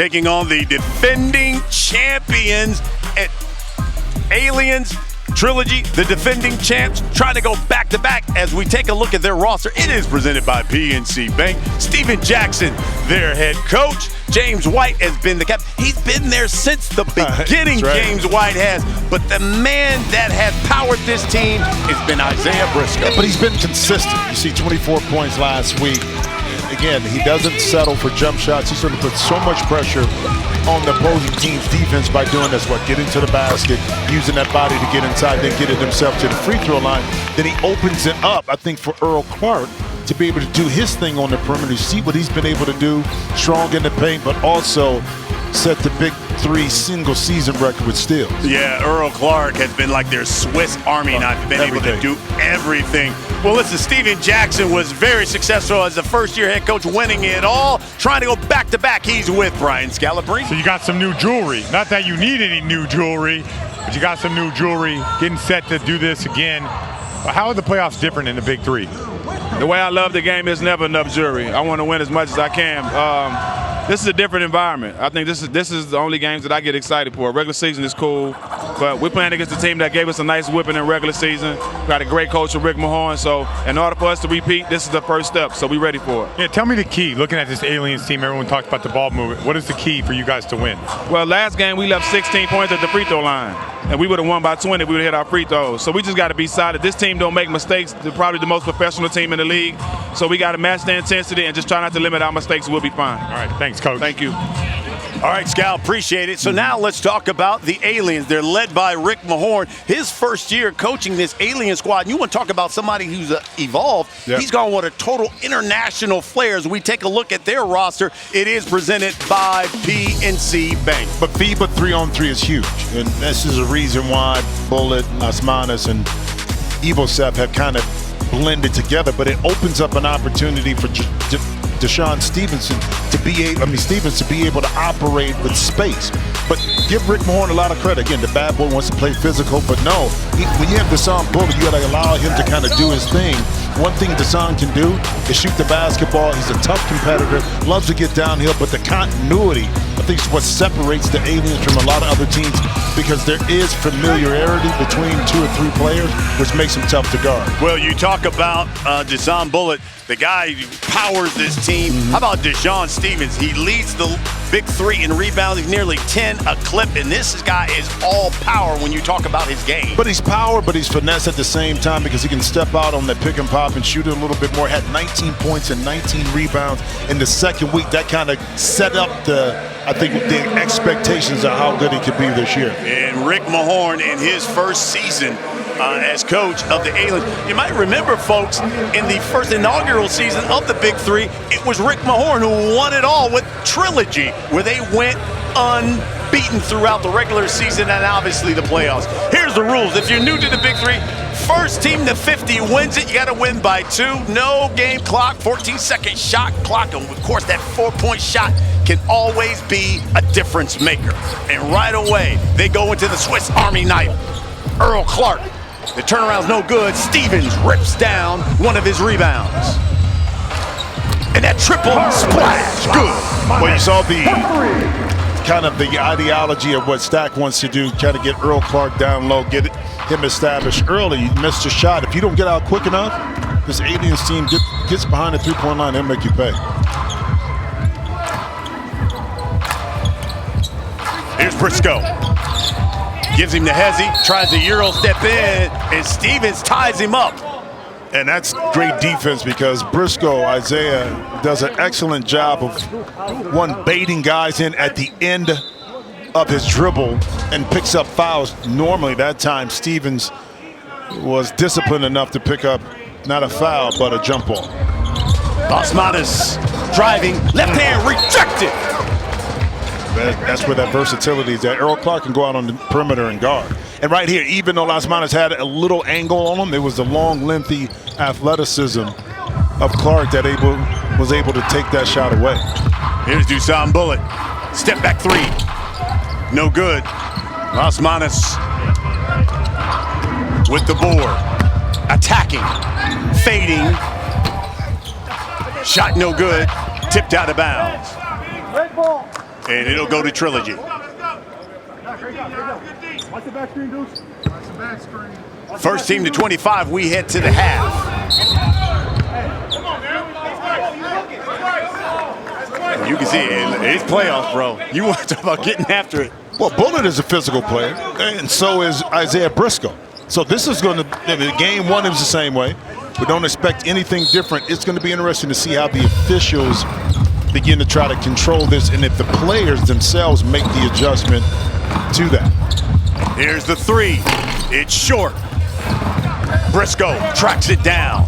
taking on the defending champions at Aliens Trilogy, the defending champs, trying to go back-to-back as we take a look at their roster. It is presented by PNC Bank. Steven Jackson, their head coach. James White has been the captain. He's been there since the beginning, right. James White has. But the man that has powered this team has been Isaiah Briscoe. Yeah, but he's been consistent. You see 24 points last week. Again, he doesn't settle for jump shots. He sort of puts so much pressure on the opposing team's defense by doing this, getting to the basket, using that body to get inside, then getting himself to the free throw line. Then he opens it up, I think, for Earl Clark to be able to do his thing on the perimeter. You see what he's been able to do, strong in the paint, but also set the BIG3 single season record with steals. Yeah, Earl Clark has been like their Swiss Army knife, been able to do everything. Well, listen, Steven Jackson was very successful as a first-year head coach, winning it all, trying to go back-to-back. He's with Brian Scalabrine. So you got some new jewelry. Not that you need any new jewelry, but you got some new jewelry, getting set to do this again. How are the playoffs different in the BIG3? The way I love the game is never enough jewelry. I want to win as much as I can. This is a different environment. I think this is the only games that I get excited for. Regular season is cool, but we're playing against a team that gave us a nice whipping in regular season. Got a great coach, Rick Mahorn, so in order for us to repeat, this is the first step, so we're ready for it. Yeah, tell me the key. Looking at this Aliens team, everyone talked about the ball movement. What is the key for you guys to win? Well, last game we left 16 points at the free throw line, and we would have won by 20 if we would have hit our free throws. So we just got to be solid. This team don't make mistakes. They're probably the most professional team in the league, so we got to match the intensity and just try not to limit our mistakes. We'll be fine. All right, thanks, Coach. Thank you. All right, Scal, appreciate it. So now let's talk about the Aliens. They're led by Rick Mahorn. His first year coaching this Alien squad. And you want to talk about somebody who's evolved. Yep. He's gone with a total international flair. As we take a look at their roster, it is presented by PNC Bank. But FIBA 3-on-3 is huge. And this is a reason why Bullet, Las Manas, and Evosep have kind of blended together. But it opens up an opportunity for Desean Stevens to be able to operate with space. But give Rick Mahorn a lot of credit. Again, the bad boy wants to play physical, but no, when you have Desean Bullet, you got to allow him to kind of do his thing. One thing Desean can do is shoot the basketball. He's a tough competitor, loves to get downhill, but the continuity, I think, is what separates the Aliens from a lot of other teams, because there is familiarity between 2 or 3 players, which makes them tough to guard. Well, you talk about Desean Bullet, the guy who powers this team. How about Desean Stevens? He leads the BIG3 in rebounding, nearly 10 a clip, and this guy is all power when you talk about his game. But he's power, but he's finesse at the same time, because he can step out on that pick and pop and shoot it a little bit more. Had 19 points and 19 rebounds in the second week. That kind of set up the expectations of how good he could be this year. And Rick Mahorn in his first season as coach of the Aliens. You might remember, folks, in the first inaugural season of the BIG3, it was Rick Mahorn who won it all with Trilogy, where they went unbeaten throughout the regular season and obviously the playoffs. Here's the rules. If you're new to the BIG3, first team to 50 wins it. You got to win by 2. No game clock, 14-second shot clock. And of course, that 4-point shot can always be a difference maker. And right away, they go into the Swiss Army knife. Earl Clark. The turnaround's no good. Stevens rips down one of his rebounds. And that triple splash, good. Well, you saw the kind of the ideology of what Stack wants to do, try to get Earl Clark down low, get him established early. You missed a shot. If you don't get out quick enough, this Aliens team gets behind the 3-point line, they'll make you pay. Here's Briscoe. Gives him the hezzy, tries to Euro step in, and Stevens ties him up. And that's great defense, because Briscoe, Isaiah, does an excellent job of baiting guys in at the end of his dribble and picks up fouls. Normally that time Stevens was disciplined enough to pick up not a foul but a jump ball. Las Manas driving, left hand rejected. That's where that versatility is. That Earl Clark can go out on the perimeter and guard. And right here, even though Las Manas had a little angle on him, it was the long, lengthy athleticism of Clark that was able to take that shot away. Here's Desean Bullet. Step back 3. No good. Las Manas with the board. Attacking. Fading. Shot no good. Tipped out of bounds. And it'll go to Trilogy. First team to 25, we head to the half. You can see it's playoffs, bro. You want to talk about getting after it. Well, Bullet is a physical player, and so is Isaiah Briscoe. So this is going to, game one, it was the same way. We don't expect anything different. It's going to be interesting to see how the officials begin to try to control this, and if the players themselves make the adjustment to that. Here's the three. It's short. Briscoe tracks it down.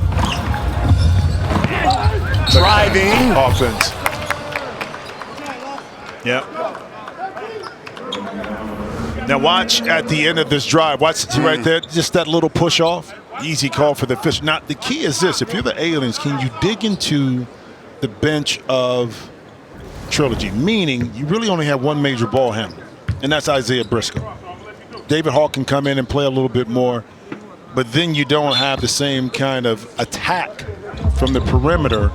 Driving. Offense. Yep. Now watch at the end of this drive. Watch right there, just that little push off. Easy call for the fish. Now the key is this: if you're the Aliens, can you dig into the bench of Trilogy? Meaning you really only have one major ball handler, and that's Isaiah Briscoe. David Hall can come in and play a little bit more, but then you don't have the same kind of attack from the perimeter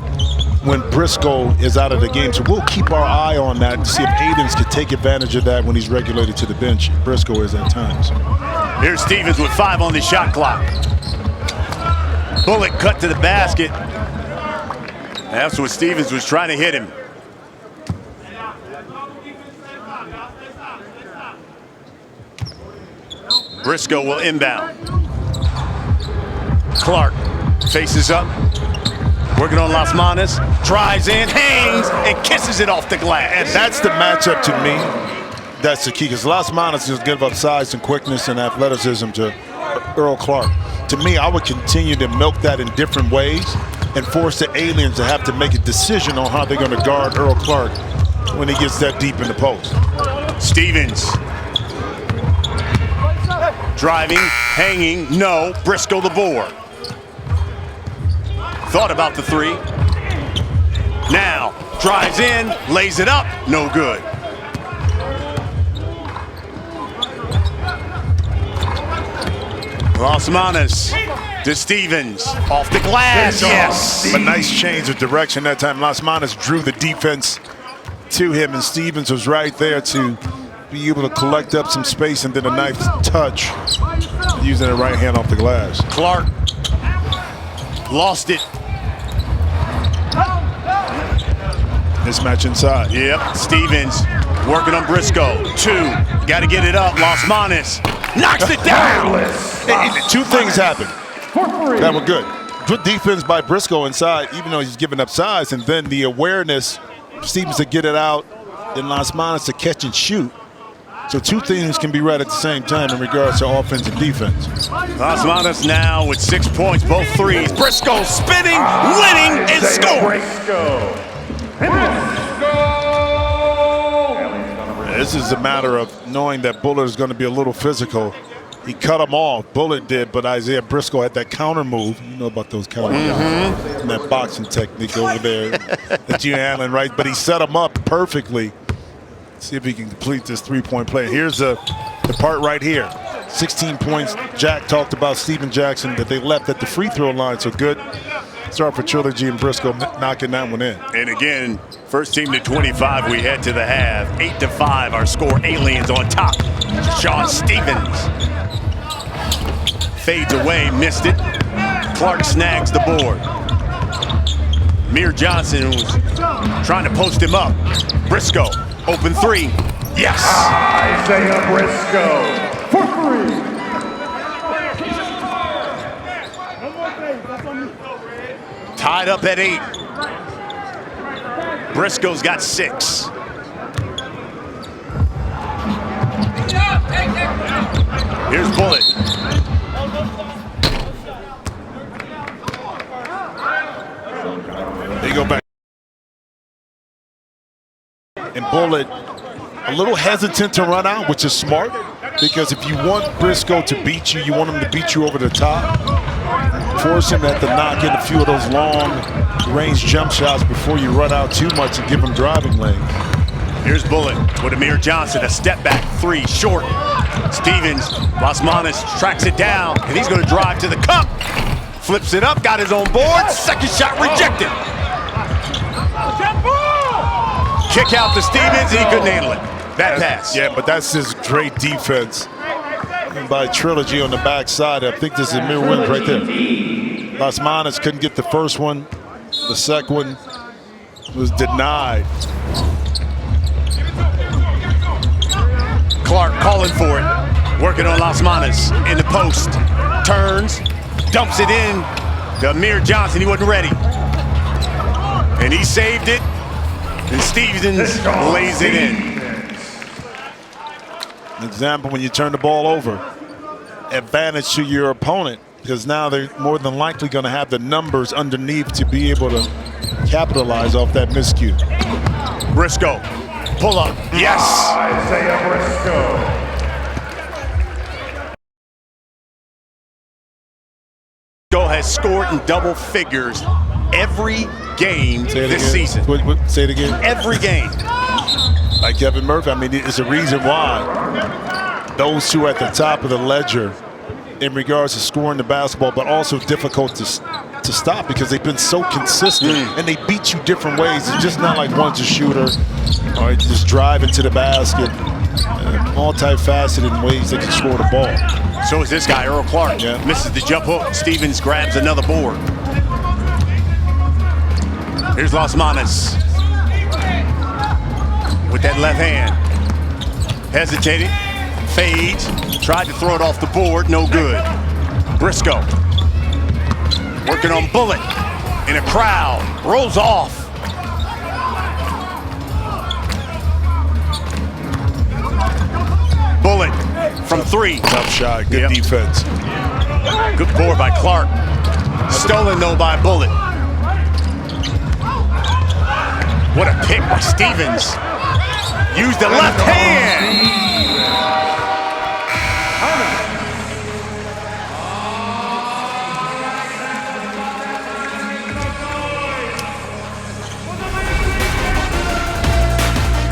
when Briscoe is out of the game. So we'll keep our eye on that to see if Aliens can take advantage of that when he's regulated to the bench. Briscoe is at times. Here's Stevens with 5 on the shot clock. Bullet cut to the basket. That's what Stevens was trying to hit him. Briscoe will inbound. Clark faces up. Working on Las Manas, drives in, hangs, and kisses it off the glass. And that's the matchup to me. That's the key, because Las Manas just give up size and quickness and athleticism to Earl Clark. To me, I would continue to milk that in different ways and force the Aliens to have to make a decision on how they're going to guard Earl Clark when he gets that deep in the post. Stevens. Driving, hanging, no. Briscoe the board. Thought about the three. Now, drives in, lays it up, no good. Las Manas to Stevens, off the glass, yes. A nice change of direction that time. Las Manas drew the defense to him, and Stevens was right there to be able to collect up some space, and then a nice touch using the right hand off the glass. Clark lost it. Mismatch inside. Yep, Stevens working on Briscoe. 2, got to get it up. Las Manas knocks it down. Two things happened that were good. Good defense by Briscoe inside, even though he's giving up size, and then the awareness, Stevens to get it out, then Las Manas to catch and shoot. So two things can be right at the same time in regards to offense and defense. Las Manas now with 6 points, both threes. Briscoe spinning, winning, and scoring. This is a matter of knowing that Bullet is going to be a little physical. He cut him off. Bullet did, but Isaiah Briscoe had that counter move. You know about those counter moves and that boxing technique over there that you're handling, right? But he set him up perfectly. See if he can complete this three-point play. Here's the part right here. 16 points. Jack talked about Steven Jackson, that they left at the free throw line. So good start for Trilogy, and Briscoe knocking that one in. And again, first team to 25, we head to the half. 8-5, our score. Aliens on top. Desean Stevens fades away, missed it. Clark snags the board. Mir Johnson was trying to post him up. Briscoe, open 3. Yes! Isaiah Briscoe for 3. Tied up at 8. Briscoe's got 6. Here's Bullet. They go back. And Bullet a little hesitant to run out, which is smart, because if you want Briscoe to beat you, you want him to beat you over the top. Force him to have to knock in a few of those long range jump shots before you run out too much and give him driving lanes. Here's Bullet with Amir Johnson, a step back 3, short. Stevens, Las Manas tracks it down, and he's going to drive to the cup. Flips it up, got his own board, second shot rejected. Kick out to Stevens, and he couldn't handle it. That pass. Yeah, but that's just great defense by Trilogy on the backside. I think this is Amir Williams right there. Las Manas couldn't get the first one. The second one was denied. Clark calling for it. Working on Las Manas in the post. Turns, dumps it in to Amir Johnson. He wasn't ready. And he saved it. And Stevens lays it in. An example, when you turn the ball over, advantage to your opponent, because now they're more than likely going to have the numbers underneath to be able to capitalize off that miscue. Briscoe, pull up. Yes. Isaiah Briscoe. Briscoe has scored in double figures every game this season. Say it again. Every game. Like Kevin Murphy, I mean, it's a reason why those two at the top of the ledger in regards to scoring the basketball, but also difficult to stop because they've been so consistent and they beat you different ways. It's just not like one's a shooter or just drive into the basket. Multifaceted ways they can score the ball. So is this guy, Earl Clark. Yeah. Misses the jump hook. Stevens grabs another board. Here's Las Manas with that left hand. Hesitated, fades, tried to throw it off the board, no good. Briscoe working on Bullet in a crowd, rolls off. Bullet from three. Tough shot, good defense. Good board by Clark. Stolen though by Bullet. What a pick by Stevens. Used the left hand.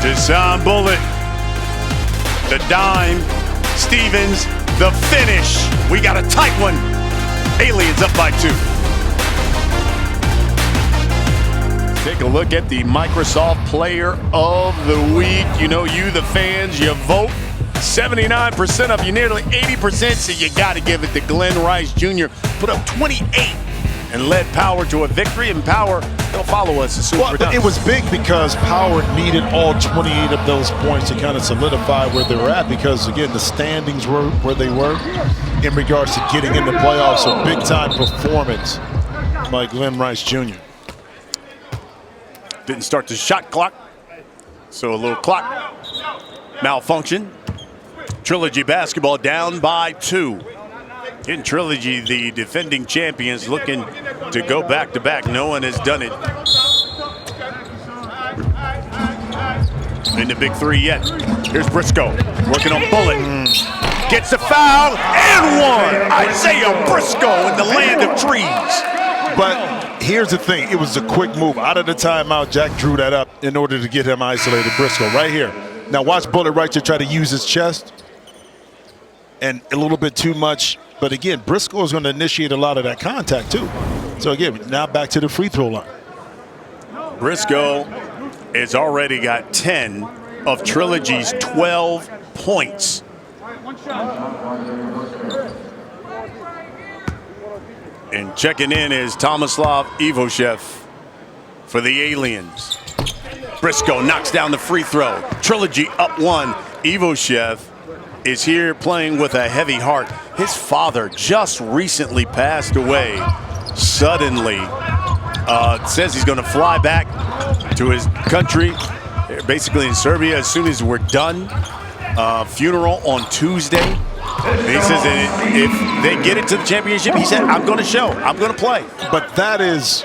Desean Bullet. The dime. Stevens, the finish. We got a tight one. Aliens up by 2. Take a look at the Microsoft Player of the Week. You know, you, the fans, you vote. 79% of you, nearly 80%, so you got to give it to Glenn Rice Jr. Put up 28 and led Power to a victory, and Power, they'll follow us as soon as we're done. It was big because Power needed all 28 of those points to kind of solidify where they were at because, again, the standings were where they were in regards to getting in the playoffs. So big-time performance by Glenn Rice Jr. Didn't start the shot clock, so a little clock malfunction. Trilogy basketball down by 2. In Trilogy, the defending champions looking to go back-to-back. No one has done it in the Big 3 yet. Here's Briscoe working on Bullet. Gets a foul and one. Isaiah Briscoe in the land of trees. But here's the thing. It was a quick move. Out of the timeout, Jack drew that up in order to get him isolated. Briscoe right here. Now watch Bullet right here try to use his chest. And a little bit too much. But again, Briscoe is going to initiate a lot of that contact too. So again, now back to the free throw line. Briscoe has already got 10 of Trilogy's 12 points. And checking in is Tomislav Ivoshev for the Aliens. Briscoe knocks down the free throw. Trilogy up 1. Ivoshev is here playing with a heavy heart. His father just recently passed away suddenly. Says he's going to fly back to his country, basically in Serbia, as soon as we're done. Funeral on Tuesday. And he says that if they get it to the championship, he said, I'm going to show, I'm going to play. But that is,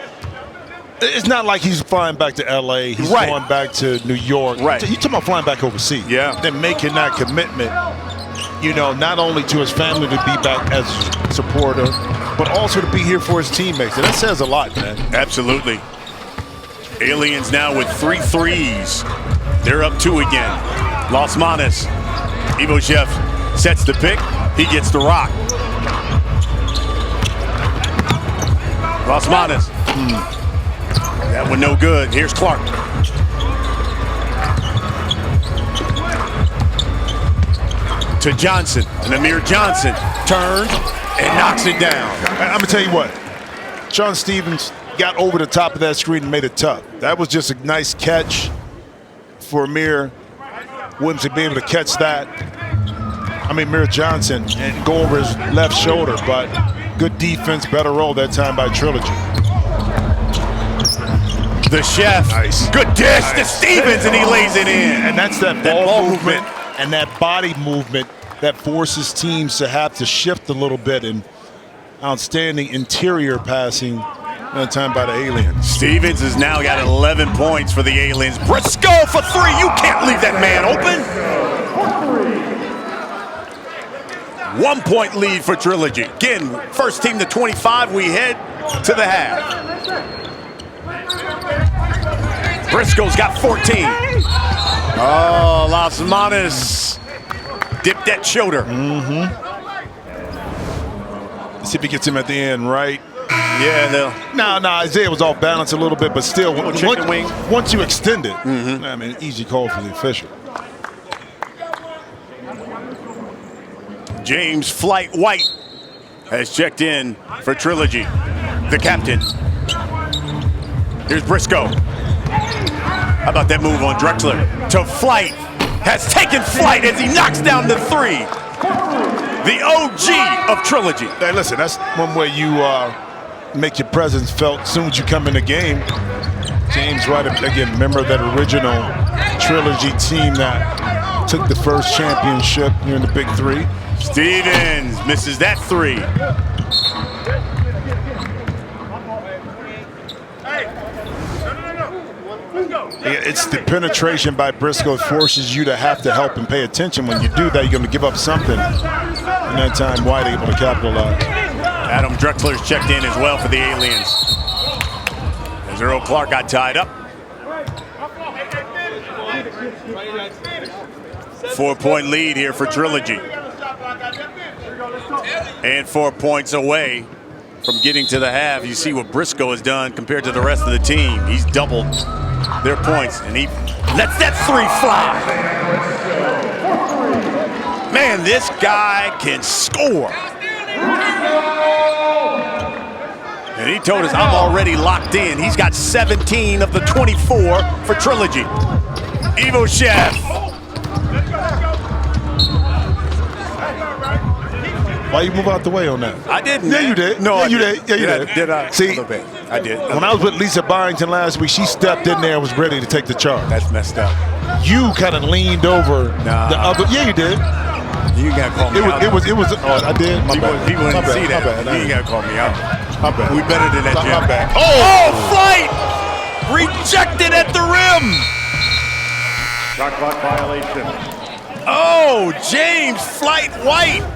it's not like he's flying back to LA, he's going back to New York. Right. He's talking about flying back overseas. Yeah. Then making that commitment, you know, not only to his family to be back as a supporter, but also to be here for his teammates. And that says a lot, man. Absolutely. Aliens now with 3 threes. They're up 2 again. Las Manas. Ivoshev sets the pick. He gets the rock. Las Manas. That one no good. Here's Clark. to Johnson. And Amir Johnson turned and knocks it down. I'm going to tell you what. Desean Stevens got over the top of that screen and made it tough. That was just a nice catch for Amir Williams to be able to catch that. Amir Johnson, and go over his left shoulder, but good defense, better roll that time by Trilogy. The chef, nice. Good dish to Stevens, and he lays it in. And that's that ball movement and that body movement that forces teams to have to shift a little bit, and outstanding interior passing that time by the Aliens. Stevens has now got 11 points for the Aliens. Briscoe for 3. You can't leave that man open. 1 point lead for Trilogy. Again, first team to 25. We head to the half. Briscoe's got 14. Oh, Las Manos dipped that shoulder. See if he gets him at the end, right? Yeah, No, Isaiah was off balance a little bit, but still, chicken wing. Once you extend it, easy call for the official. James Flight White has checked in for Trilogy, the captain. Here's Briscoe. How about that move on Drexler? To Flight. Has taken flight as he knocks down the 3. The OG of Trilogy. Hey, listen, that's one way you make your presence felt as soon as you come in the game. James White, again, member of that original Trilogy team that took the first championship here in the Big 3. Stevens misses that 3. It's the penetration by Briscoe forces you to have to help and pay attention. When you do that, you're going to give up something. And that time, White able to capitalize. Adam Drexler's checked in as well for the Aliens. As Earl Clark got tied up. 4-point lead here for Trilogy. And 4 points away from getting to the half. You see what Briscoe has done compared to the rest of the team. He's doubled their points, and he lets that 3 fly. Man, this guy can score. And he told us, I'm already locked in. He's got 17 of the 24 for Trilogy. Evo Chef. Why you move out the way on that? I didn't. Yeah, you did. No, yeah, I you did. did. Yeah, you did. Did I? See, a little bit. I did. When I was with Lisa Byington last week, she stepped in there and was ready to take the charge. That's messed up. You kind of leaned over Nah. the other. Yeah, you did. You gotta call me out. It was. Oh, I did. My bad. People My didn't bad. see that. My bad. You gotta call me out. My bad. We better than that, Jim. My bad. Oh, Flight! Rejected at the rim. Shot clock violation. Oh, James Flight White.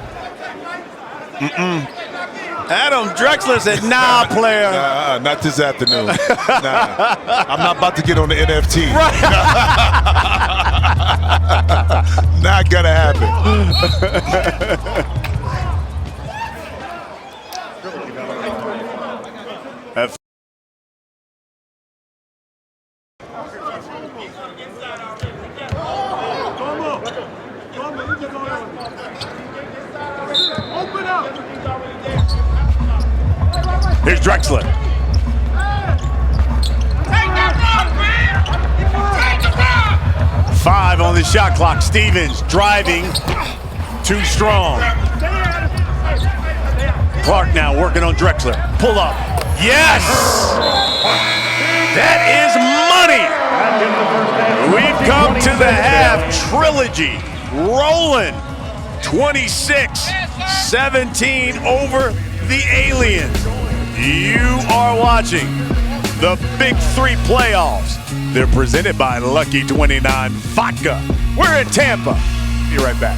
Adam Drexler said, nah, player. Not this afternoon. Nah. I'm not about to get on the NFT. Right. Not gonna happen. Here's Drexler. Take that rock, man! Take the rock! 5 on the shot clock. Stevens driving too strong. Clark now working on Drexler. Pull up. Yes! That is money! We've come to the half. Trilogy rolling. 26-17 over the Aliens. You are watching the Big 3 playoffs. They're presented by Lucky 29 Vodka. We're in Tampa. Be right back.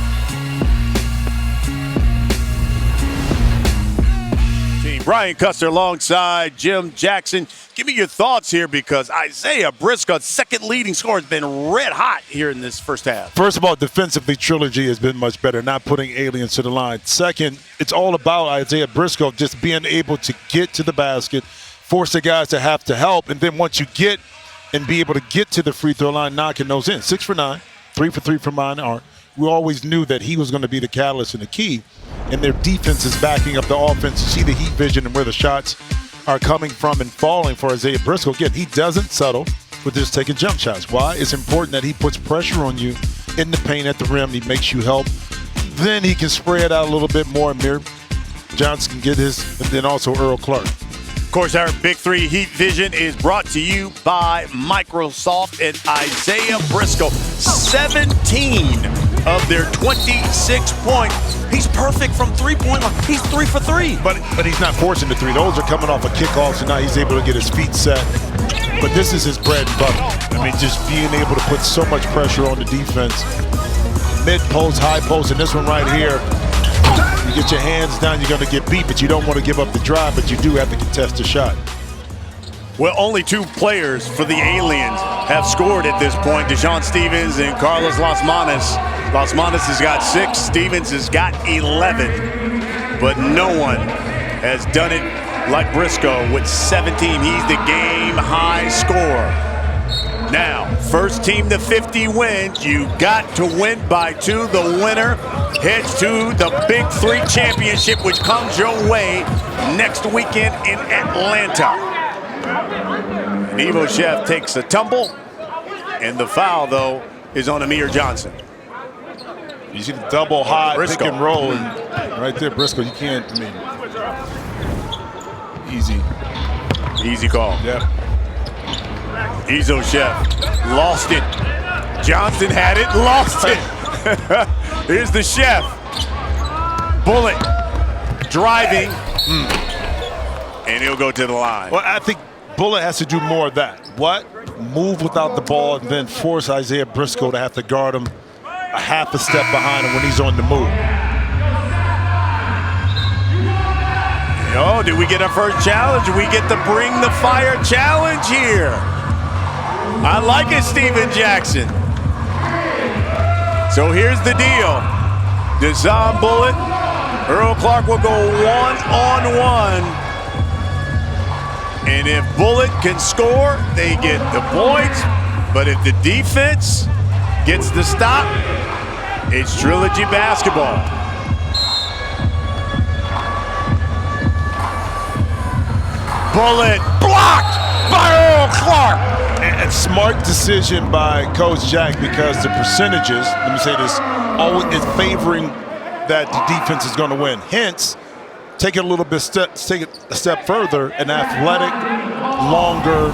Team Brian Custer alongside Jim Jackson. Give me your thoughts here, because Isaiah Briscoe, second leading scorer, has been red hot here in this first half. First of all, defensively, Trilogy has been much better, not putting Aliens to the line. Second, it's all about Isaiah Briscoe just being able to get to the basket, force the guys to have to help, and then once you get and be able to get to the free throw line, knocking those in. 6 for 9. 3 for 3 from mine are. We always knew that he was going to be the catalyst and the key, and their defense is backing up the offense. You see the heat vision and where the shots are coming from and falling for Isaiah Briscoe. Again, he doesn't settle with just taking jump shots. Why? It's important that he puts pressure on you in the paint at the rim. He makes you help. Then he can spray it out a little bit more. Amir Johnson can get his, and then also Earl Clark. Of course, our Big 3 Heat Vision is brought to you by Microsoft and Isaiah Briscoe. 17 of their 26 points. He's perfect from three-point line. He's 3 for 3. But he's not forcing the three. Those are coming off a kickoff, so now he's able to get his feet set. But this is his bread and butter. I mean, just being able to put so much pressure on the defense. Mid-post, high post, and this one right here. You get your hands down, you're going to get beat, but you don't want to give up the drive, but you do have to contest the shot. Well, only 2 players for the Aliens have scored at this point. Desean Stevens and Carlos Las Manas. Las Manas has got 6, Stevens has got 11. But no one has done it like Briscoe with 17. He's the game-high scorer. Now, first team to 50 wins. You got to win by 2. The winner heads to the Big 3 Championship, which comes your way next weekend in Atlanta. And Evo Chef takes a tumble, and the foul, though, is on Amir Johnson. You see the double high Briscoe. pick and roll, and right there, Briscoe, you can't, I mean, easy call. Yeah. Ezo Chef lost it. Johnson had it, lost it. Here's the Chef. Bullet driving, and he'll go to the line. Well, I think Bullet has to do more of that. What? Move without the ball and then force Isaiah Briscoe to have to guard him a half a step behind him when he's on the move. Oh, did we get our first challenge? We get the Bring the Fire challenge here. I like it, Steven Jackson. So here's the deal. Desean Bullet, Earl Clark will go 1-on-1. And if Bullet can score, they get the points. But if the defense gets the stop, it's Trilogy basketball. Bullet blocked by Earl Clark. And smart decision by Coach Jack, because the percentages, let me say this, always is favoring that the defense is going to win. Hence, take it a little bit, take it a step further. An athletic, longer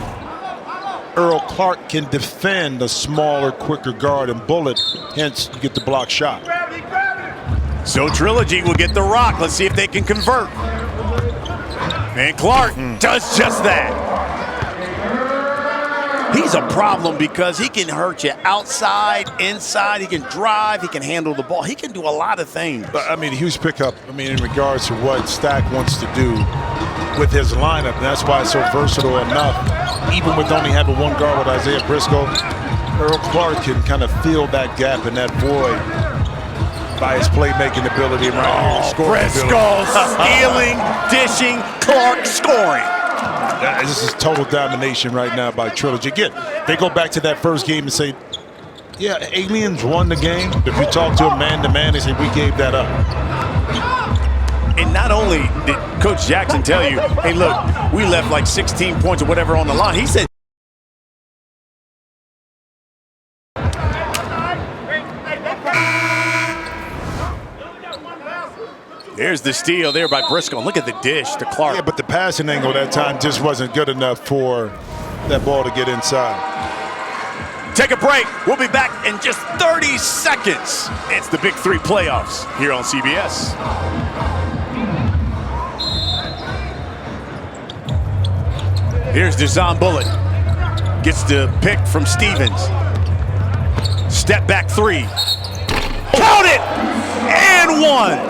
Earl Clark can defend a smaller, quicker guard and Bullet. Hence, you get the block shot. So Trilogy will get the rock. Let's see if they can convert. And Clark does just that. He's a problem because he can hurt you outside, inside. He can drive. He can handle the ball. He can do a lot of things. I mean, a huge pickup, I mean, in regards to what Stack wants to do with his lineup. And that's why it's so versatile enough. Even with only having one guard with Isaiah Briscoe, Earl Clark can kind of fill that gap and that void by his playmaking ability and right here, scoring Briscoe stealing, dishing, Clark scoring. This is total domination right now by Trilogy. Again, they go back to that first game and say, yeah, Aliens won the game. If you talk to them man-to-man, they say, we gave that up. And not only did Coach Jackson tell you, hey, look, we left like 16 points or whatever on the line. He said, there's the steal there by Briscoe. Look at the dish to Clark. Yeah, but the passing angle that time just wasn't good enough for that ball to get inside. Take a break. We'll be back in just 30 seconds. It's the Big 3 playoffs here on CBS. Here's Desean Bullet. Gets the pick from Stevens. Step back 3. Count it! And 1.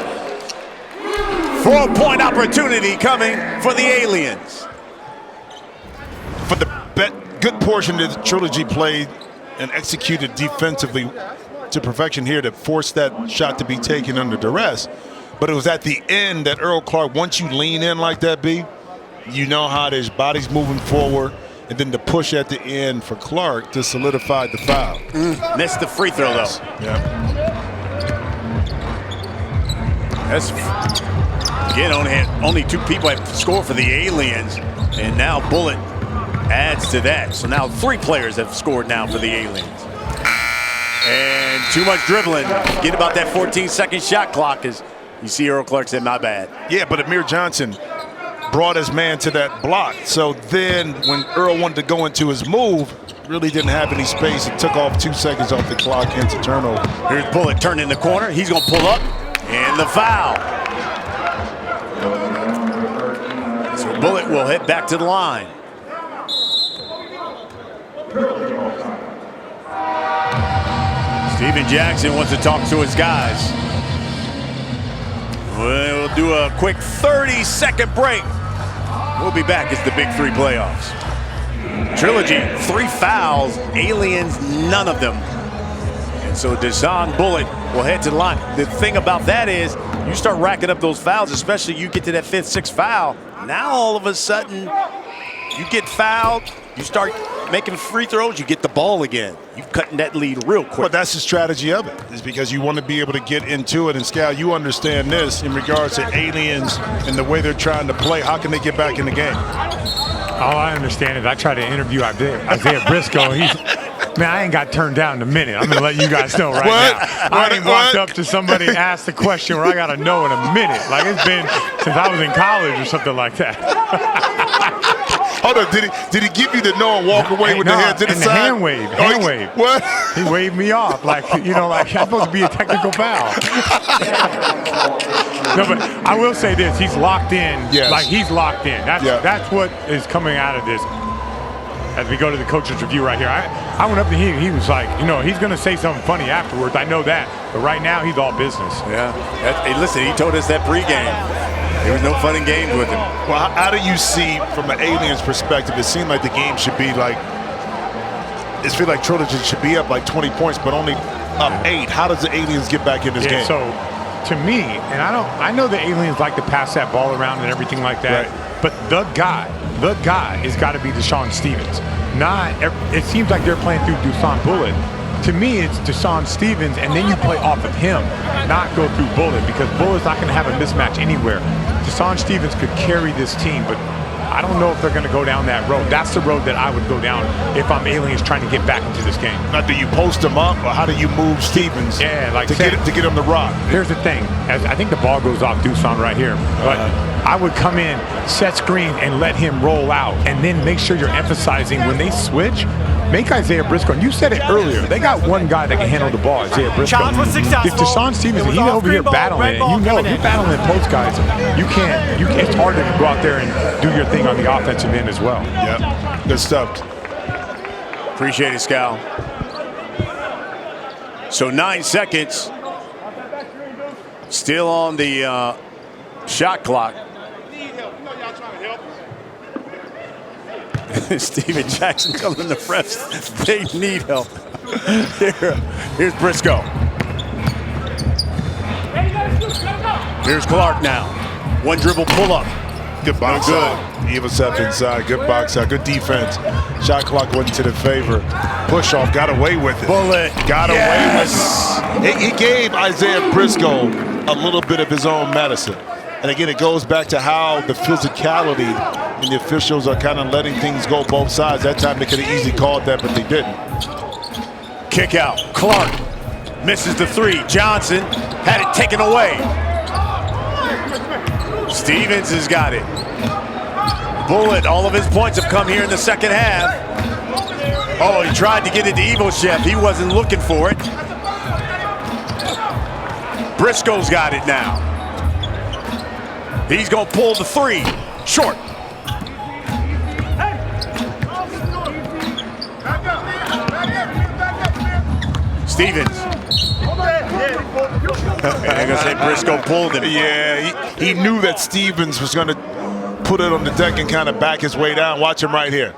4-point opportunity coming for the Aliens. For the good portion of the Trilogy played and executed defensively to perfection here to force that shot to be taken under duress. But it was at the end that Earl Clark, once you lean in like that, B, you know how his body's moving forward. and then the push at the end for Clark to solidify the foul. Missed the free throw, though. Yeah. That's, again, only 2 people have scored for the Aliens, and now Bullet adds to that. So now 3 players have scored now for the Aliens. And too much dribbling. Forget about that 14-second shot clock, as you see Earl Clark said, my bad. Yeah, but Amir Johnson brought his man to that block. So then when Earl wanted to go into his move, really didn't have any space. It took off 2 seconds off the clock, hence a turnover. Here's Bullet turned in the corner. He's going to pull up, and the foul. So Bullet will head back to the line. Steven Jackson wants to talk to his guys. We'll do a quick 30-second break. We'll be back as the Big 3 playoffs. Trilogy, 3 fouls. Aliens, none of them. And so Desean Bullet will head to the line. The thing about that is you start racking up those fouls, especially you get to that 5th, 6th foul. Now all of a sudden you get fouled, you start making free throws, you get the ball again. You're cutting that lead real quick. But that's the strategy of it, is because you want to be able to get into it. And Scal, you understand this in regards to Aliens and the way they're trying to play. How can they get back in the game? All I understand is I tried to interview Isaiah Briscoe. Man, I ain't got turned down in a minute. I'm going to let you guys know right now. I ain't walked up to somebody and asked the question where I got to know in a minute. Like it's been since I was in college or something like that. Hold on, did he give you the no and walk away with the hand to the side? Hand wave. What? He waved me off like, like I'm supposed to be a technical foul. No, but I will say this: he's locked in. Yes. Like he's locked in. That's what is coming out of this. As we go to the coach's review right here, I went up to him. He was like, he's going to say something funny afterwards. I know that, but right now he's all business. Yeah. Hey, listen, he told us that pregame. There was no fun and games with him. Well, how do you see, from an Aliens perspective, it seemed like the game should be like, it feels like Trilogy should be up like 20 points, but only up 8. How does the Aliens get back in this game? So, to me, and I know the Aliens like to pass that ball around and everything like that, right. But the guy has got to be Desean Stevens. It seems like they're playing through Desean Bullet. To me, it's Desean Stevens, and then you play off of him, not go through Bullet, because Bullet's not going to have a mismatch anywhere. Desean Stevens could carry this team, but I don't know if they're going to go down that road. That's the road that I would go down if I'm Aliens trying to get back into this game. Now, do you post him up, or how do you move Stevens to get him to rock? Here's the thing. I think the ball goes off Desean right here, but I would come in, set screen, and let him roll out, and then make sure you're emphasizing when they switch, make Isaiah Briscoe. And you said it earlier. They got one guy that can handle the ball, Isaiah Briscoe. If Desean Stevens, he's over here battling it, and you're battling post guys, you can't. It's hard to go out there and do your thing on the offensive end as well. Yep. Good stuff. Appreciate it, Scal. So 9 seconds. Still on the shot clock. Steven Jackson telling the refs they need help. Here's Briscoe. Here's Clark now. One dribble pull up. Good box out. Evasep inside. Good box out. Good defense. Shot clock went to the favor. Push off. Got away with it. Bullet. Got away with it. He gave Isaiah Briscoe a little bit of his own medicine. And again, it goes back to how the physicality and the officials are kind of letting things go both sides. That time they could have easily called that, but they didn't. Kick out. Clark misses the 3. Johnson had it taken away. Stevens has got it. Bullet, all of his points have come here in the second half. Oh, he tried to get it to Evo Chef. He wasn't looking for it. Briscoe's got it now. He's going to pull the 3. Short. Stevens. I'm going to say Briscoe pulled him. Yeah, he knew that Stevens was going to put it on the deck and kind of back his way down. Watch him right here.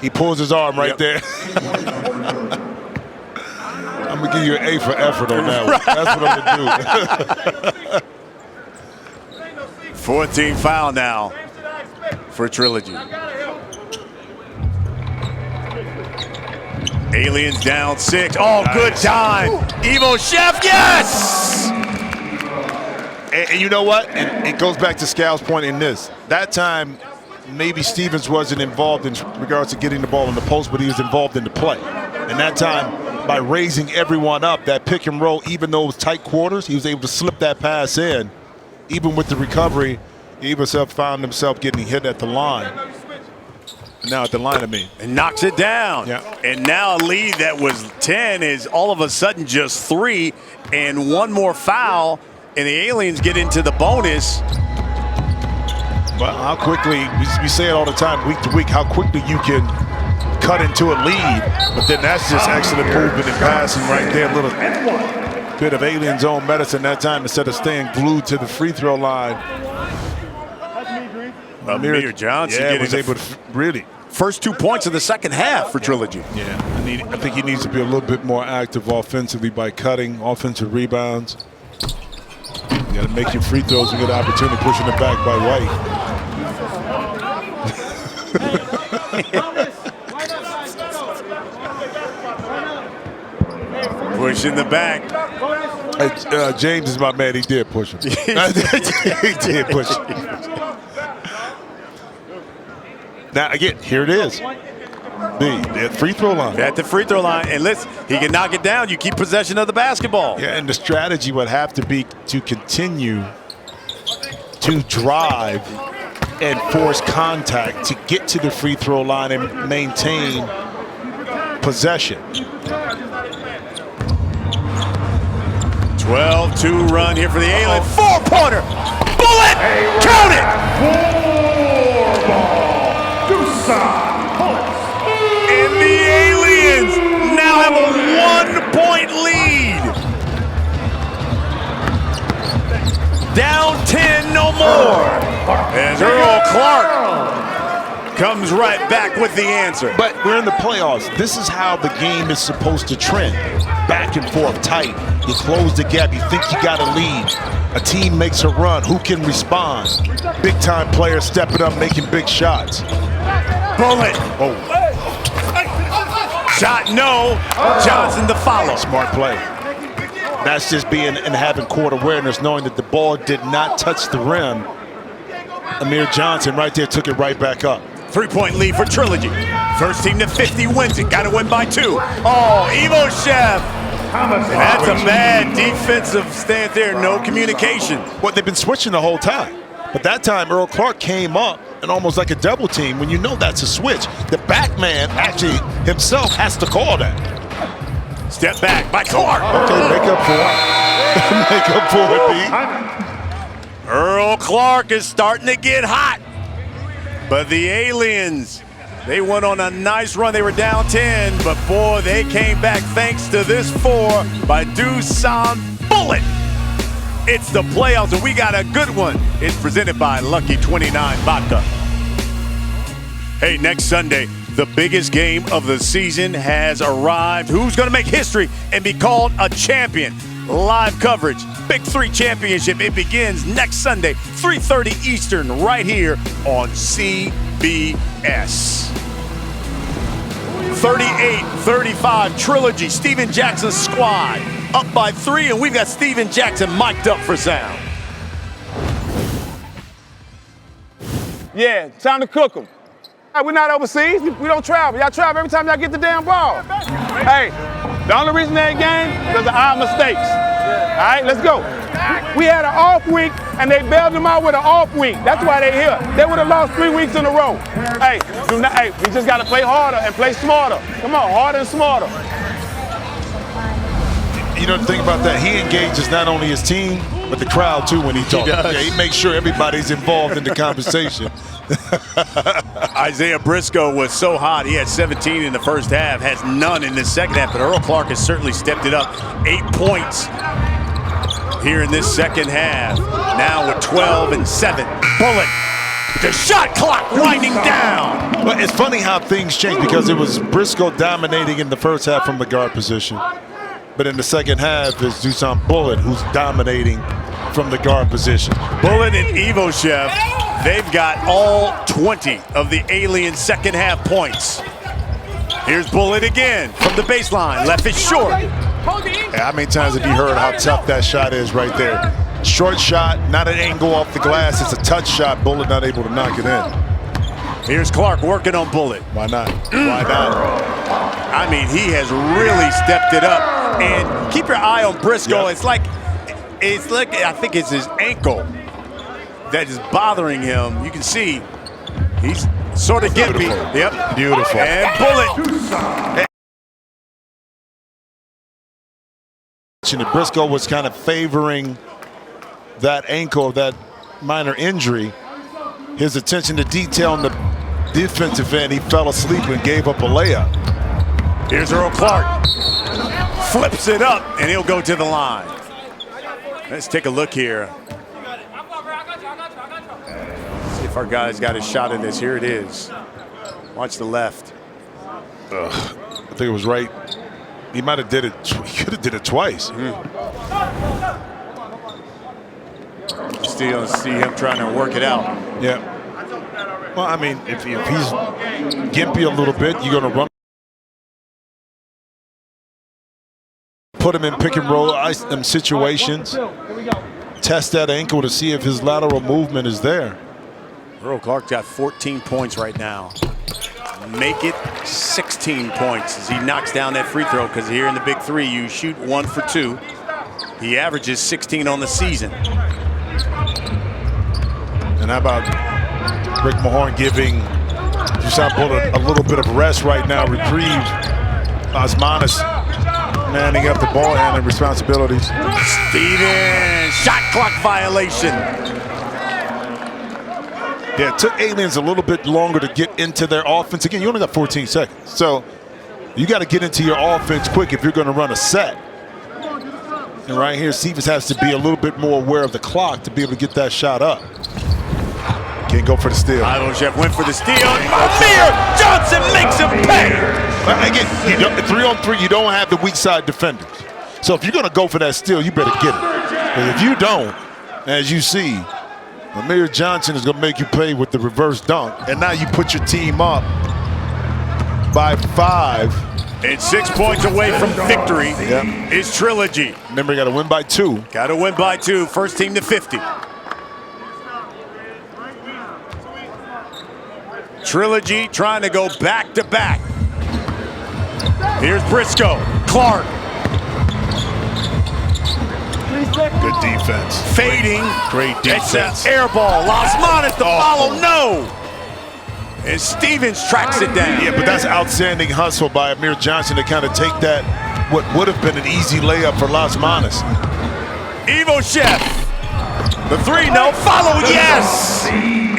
He pulls his arm right there. I'm going to give you an A for effort on that one. That's what I'm going to do. 14 foul now for Trilogy. Aliens down 6. Oh, nice. Good time. Evo Chef, yes! And you know what? And it goes back to Scal's point in this. That time, maybe Stevens wasn't involved in regards to getting the ball in the post, but he was involved in the play. And that time, by raising everyone up, that pick and roll, even though it was tight quarters, he was able to slip that pass in. Even with the recovery, he found himself getting hit at the line. Now at the line, and knocks it down. Yeah. And now a lead that was 10 is all of a sudden just 3, and one more foul, and the Aliens get into the bonus. Well, how quickly, we say it all the time, week to week, how quickly you can cut into a lead, but then that's just excellent movement and passing right there. A little bit of Aliens' own medicine that time instead of staying glued to the free throw line. Amir Johnson was able to really. First 2 points of the second half for Trilogy. Yeah, I think he needs to be a little bit more active offensively by cutting offensive rebounds. You got to make your free throws and get an opportunity pushing it back by White. Pushing the back. James is my man. He did push him. He did push him. Now, again, here it is. The free throw line. At the free throw line. And listen, he can knock it down. You keep possession of the basketball. Yeah, and the strategy would have to be to continue to drive and force contact to get to the free throw line and maintain possession. 12-2 run here for the Alien. 4-pointer. Bullet. Count it. 4-ball. And the Aliens now have a 1-point lead. Down 10, no more. As Earl Clark comes right back with the answer. But we're in the playoffs. This is how the game is supposed to trend. Back and forth, tight. You close the gap. You think you got a lead. A team makes a run. Who can respond? Big-time players stepping up, making big shots. Bullet. Oh. Shot, no. Johnson to follow. Smart play. That's just being and having court awareness, knowing that the ball did not touch the rim. Amir Johnson right there took it right back up. 3-point lead for Trilogy. First team to 50 wins it. Got to win by 2. Oh, Evo Chef. And that's a bad defensive stand there. No communication. Well, they've been switching the whole time. But that time, Earl Clark came up and almost like a double team when you know that's a switch. The back man actually himself has to call that. Step back by Clark. Okay, make up for it. Make up for it, B. Earl Clark is starting to get hot. But the Aliens, they went on a nice run. They were down 10, but boy, they came back thanks to this 4 by Desean Bullet. It's the playoffs, and we got a good one. It's presented by Lucky 29 Vodka. Hey, next Sunday, the biggest game of the season has arrived. Who's going to make history and be called a champion? Live coverage, Big 3 Championship. It begins next Sunday, 3:30 Eastern, right here on CBS. 38-35 Trilogy, Steven Jackson's squad up by 3, and we've got Steven Jackson mic'd up for sound. Yeah, time to cook them. We're not overseas. We don't travel. Y'all travel every time y'all get the damn ball. Hey, the only reason they ain't game is because of our mistakes. All right, let's go. We had an off week, and they bailed them out with an off week. That's why they're here. They would have lost 3 weeks in a row. Hey, we just got to play harder and play smarter. Come on, harder and smarter. You know the thing about that, he engages not only his team, but the crowd too when he talks. He makes sure everybody's involved in the conversation. Isaiah Briscoe was so hot. He had 17 in the first half, has none in the second half, but Earl Clark has certainly stepped it up. 8 points here in this second half. Now with 12 and 7. Bullet. The shot clock winding down. But it's funny how things change because it was Briscoe dominating in the first half from the guard position. But in the second half, it's Desean Bullet who's dominating from the guard position. Bullet and Evo Chef, they've got all 20 of the Alien second half points. Here's Bullet again from the baseline. Left is short. Yeah, how many times have you heard how tough that shot is right there? Short shot, not an angle off the glass. It's a touch shot. Bullet not able to knock it in. Here's Clark working on Bullet. Why not? Why not? I mean, he has really stepped it up. And keep your eye on Briscoe. Yep. It's like I think it's his ankle that is bothering him. You can see he's sort of gimpy. Yep. Beautiful. And Bullet. Briscoe was kind of favoring that ankle, that minor injury. His attention to detail on the defensive end, he fell asleep and gave up a layup. Here's Earl Clark. Flips it up, and he'll go to the line. Let's take a look here. See if our guy's got a shot in this. Here it is. Watch the left. I think it was right. He might have did it. He could have did it twice. Still see him trying to work it out. Yeah. Well, I mean, if he's gimpy a little bit, you're going to run. Put him in pick and roll situations. Test that ankle to see if his lateral movement is there. Earl Clark's got 14 points right now. Make it 16 points as he knocks down that free throw, because here in the Big Three, you shoot 1 for 2. He averages 16 on the season. And how about Rick Mahorn giving Desean Bullet a little bit of rest right now, reprieve. Osmanis manning up the ball handling responsibilities. Stevens, shot clock violation. Yeah, it took Aliens a little bit longer to get into their offense. Again, you only got 14 seconds. So you got to get into your offense quick if you're going to run a set. And right here, Stevens has to be a little bit more aware of the clock to be able to get that shot up. Can't go for the steal. Ivochef went for the steal. Amir Johnson makes him pay. Again, 3-on-3, you don't have the weak side defenders. So if you're going to go for that steal, you better get it. Because if you don't, as you see, Amir Johnson is going to make you pay with the reverse dunk. And now you put your team up by 5. And 6 points away from victory is Trilogy. Remember, you got to win by 2. Got to win by 2. First team to 50. Trilogy trying to go back to back. Here's Briscoe. Clark. Good defense. Fading. Great defense. It's an air ball. Osmanis to follow. No. And Stevens tracks it down. Yeah, but that's outstanding hustle by Amir Johnson to kind of take that, what would have been an easy layup for Osmanis. Ivochef. The 3, no. Follow, yes.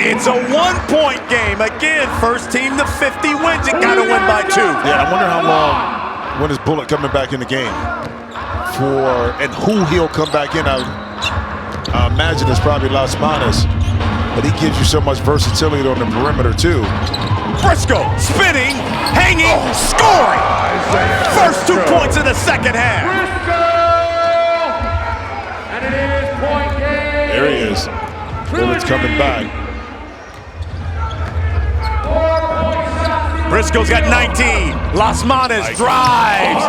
It's a 1-point game. Again, first team to 50 wins. It got to win by 2. Yeah, I wonder how long, when is Bullet coming back in the game? And who he'll come back in. I imagine it's probably Osmanis, but he gives you so much versatility on the perimeter too. Briscoe spinning, hanging, scoring. First 2 points in the second half. And it is point game. There he is. Bullet's coming back. Briscoe's got 19. Osmanis drives.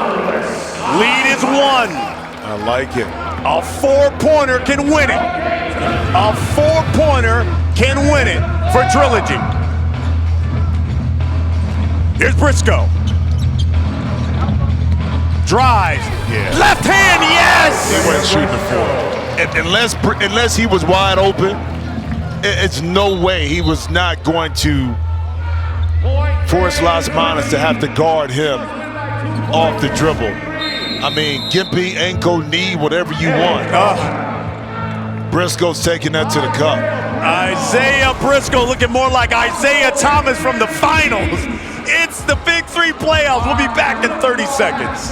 Lead is 1. I like it. A 4-pointer can win it. A 4-pointer can win it for Trilogy. Here's Briscoe. Drives. Yeah. Left hand, yes! He wasn't shooting the 4. Unless he was wide open, it's no way he was not going to force Osmanis to have to guard him off the dribble. I mean, gimpy, ankle, knee, whatever you want. Briscoe's taking that to the cup. Isaiah Briscoe looking more like Isaiah Thomas from the finals. It's the Big 3 playoffs. We'll be back in 30 seconds.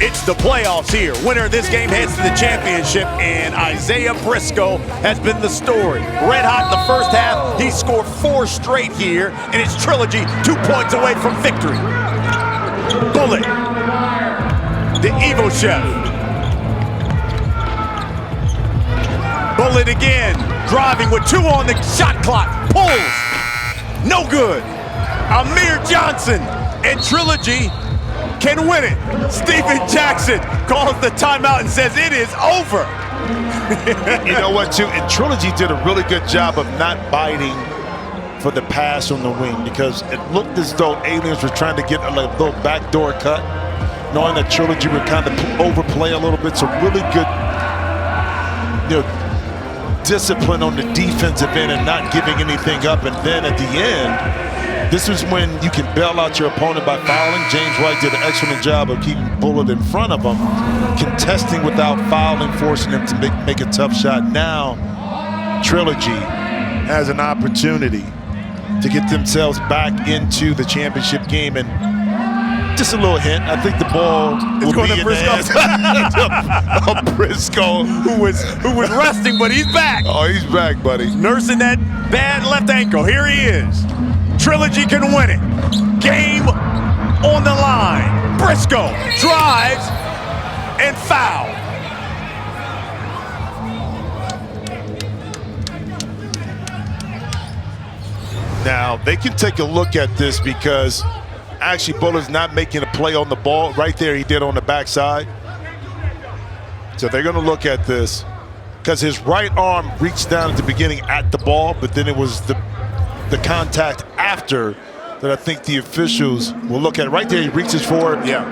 It's the playoffs here. Winner of this game heads to the championship, and Isaiah Briscoe has been the story. Red hot in the first half. He scored 4 straight here, and it's Trilogy 2 points away from victory. Bullet. The Ivochef. Bullet again, driving with 2 on the shot clock. Pulls. No good. Amir Johnson and Trilogy can win it. Steven Jackson calls the timeout and says it is over. You know what, too? And Trilogy did a really good job of not biting for the pass on the wing, because it looked as though Aliens were trying to get a little backdoor cut, knowing that Trilogy would kind of overplay a little bit. So really good, discipline on the defensive end and not giving anything up. And then at the end, this is when you can bail out your opponent by fouling. James White did an excellent job of keeping Bullitt in front of him, contesting without fouling, forcing him to make a tough shot. Now, Trilogy has an opportunity to get themselves back into the championship game. And just a little hint, I think the ball will going be to in Briscoe. the hands of Briscoe, who was resting, but he's back. Oh, he's back, buddy. Nursing that bad left ankle. Here he is. Trilogy can win it. Game on the line. Briscoe drives and foul. Now, they can take a look at this, because actually Bullitt's not making a play on the ball. Right there, he did on the backside. So they're going to look at this, because his right arm reached down at the beginning at the ball, but then it was the contact after that I think the officials will look at. Right there, he reaches forward. Yeah.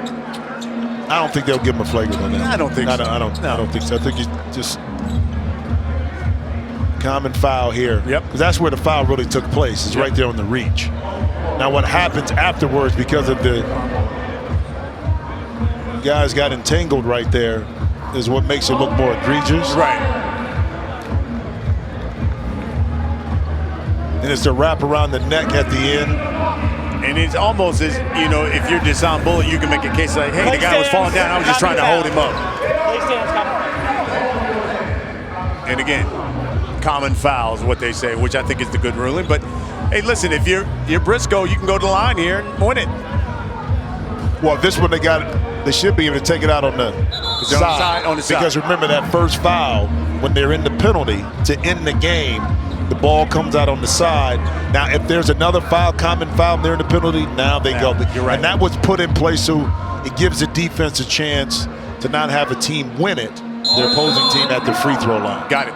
I don't think they'll give him a flagrant on that. I don't think so. I don't think so. I think it's just common foul here. Yep. Because that's where the foul really took place. It's right there on the reach. Now what happens afterwards, because of the guys got entangled right there, is what makes it look more egregious. Right. And it's the wrap around the neck at the end. And it's almost as, if you're Desean Bullitt, you can make a case like, hey, the guy was falling down. I was just trying to hold him up. And again, common fouls, what they say, which I think is the good ruling. But hey, listen, if you're Briscoe, you can go to the line here and win it. Well, this one they should be able to take it out on the side. Because remember that first foul, when they're in the penalty to end the game, the ball comes out on the side. Now, if there's another foul, common foul, they're in the penalty, now they go. You're right. And that was put in place so it gives the defense a chance to not have a team win it, their opposing team at the free throw line. Got it.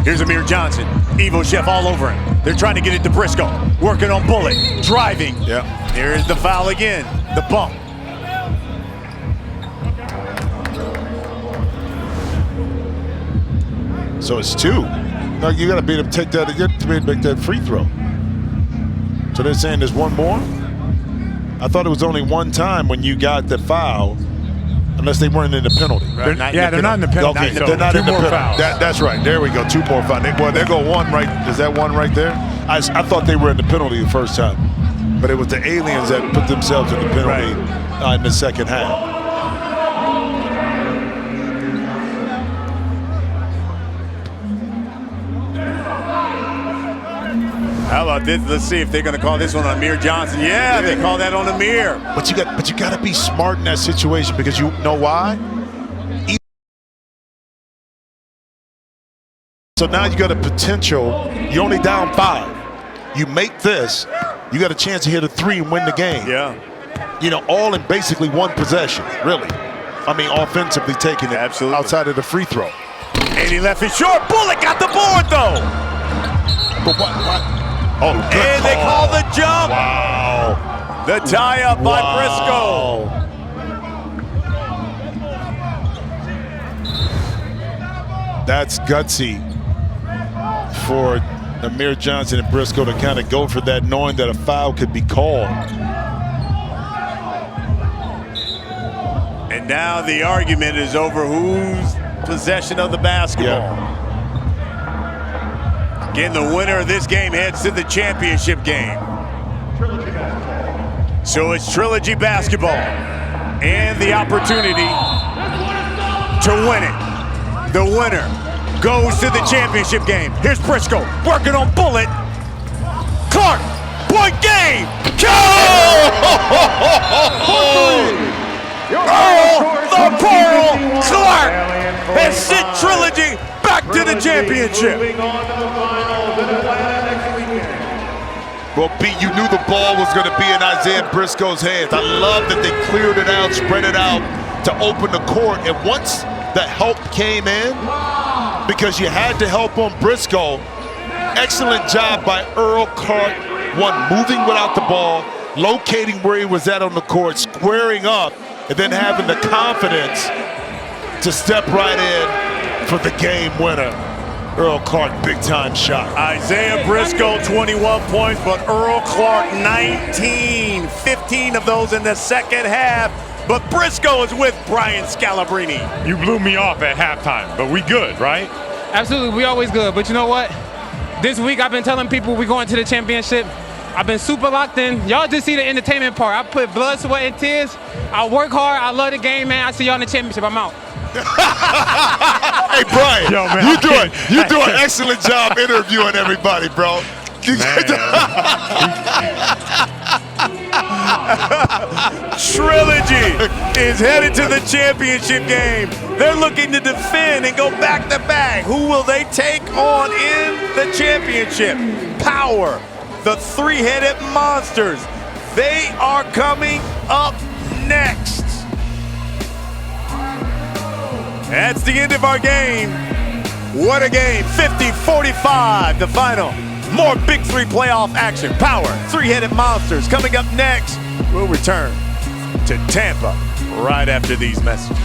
Here's Amir Johnson. Evo Chef all over him. They're trying to get it to Briscoe. Working on Bullitt. Driving. Yeah. Here's the foul again. The bump. So it's two. No, you got to beat him, take that, to make that free throw. So they're saying there's one more? I thought it was only one time when you got the foul, unless they weren't in the penalty. They're not in the penalty. Okay, they're not in the penalty. Fouls. That's right. There we go. Two more fouls. There go one right. Is that one right there? I thought they were in the penalty the first time, but it was the Aliens that put themselves in the penalty in the second half. How about this? Let's see if they're going to call this one on Amir Johnson. Yeah, they call that on Amir. But you got to be smart in that situation, because you know why? So now you got a potential. You're only down 5. You make this, you got a chance to hit a 3 and win the game. Yeah. All in basically one possession, really. I mean, offensively taking it. Absolutely. Outside of the free throw. And he left it short. Bullitt got the board, though. But what? Oh, good And they call the jump. Wow. The tie-up by Briscoe. That's gutsy for Amir Johnson and Briscoe to kind of go for that, knowing that a foul could be called. And now the argument is over whose possession of the basketball. Yeah. Again, the winner of this game heads to the championship game. So it's Trilogy basketball and the opportunity to win it. The winner goes to the championship game. Here's Briscoe working on Bullitt. Clark, point game. The Pearl Clark has sent Trilogy back to the championship. Well, B, you knew the ball was going to be in Isaiah Briscoe's hands. I love that they cleared it out, spread it out to open the court. And once the help came in, because you had to help on Briscoe, excellent job by Earl Clark. One, moving without the ball, locating where he was at on the court, squaring up, and then having the confidence to step right in for the game winner. Earl Clark, big-time shot. Isaiah Briscoe, 21 points, but Earl Clark, 19. 15 of those in the second half. But Briscoe is with Brian Scalabrine. You blew me off at halftime, but we good, right? Absolutely, we always good. But you know what? This week I've been telling people we're going to the championship. I've been super locked in. Y'all just see the entertainment part. I put blood, sweat, and tears. I work hard. I love the game, man. I see y'all in the championship. I'm out. Hey, Brian, yo, man, you do an excellent job interviewing everybody, bro. Trilogy is headed to the championship game. They're looking to defend and go back-to-back. Who will they take on in the championship? Power, the three-headed monsters. They are coming up next. That's the end of our game. What a game. 50-45, the final. More Big 3 playoff action. Power, three-headed monsters. Coming up next, we'll return to Tampa right after these messages.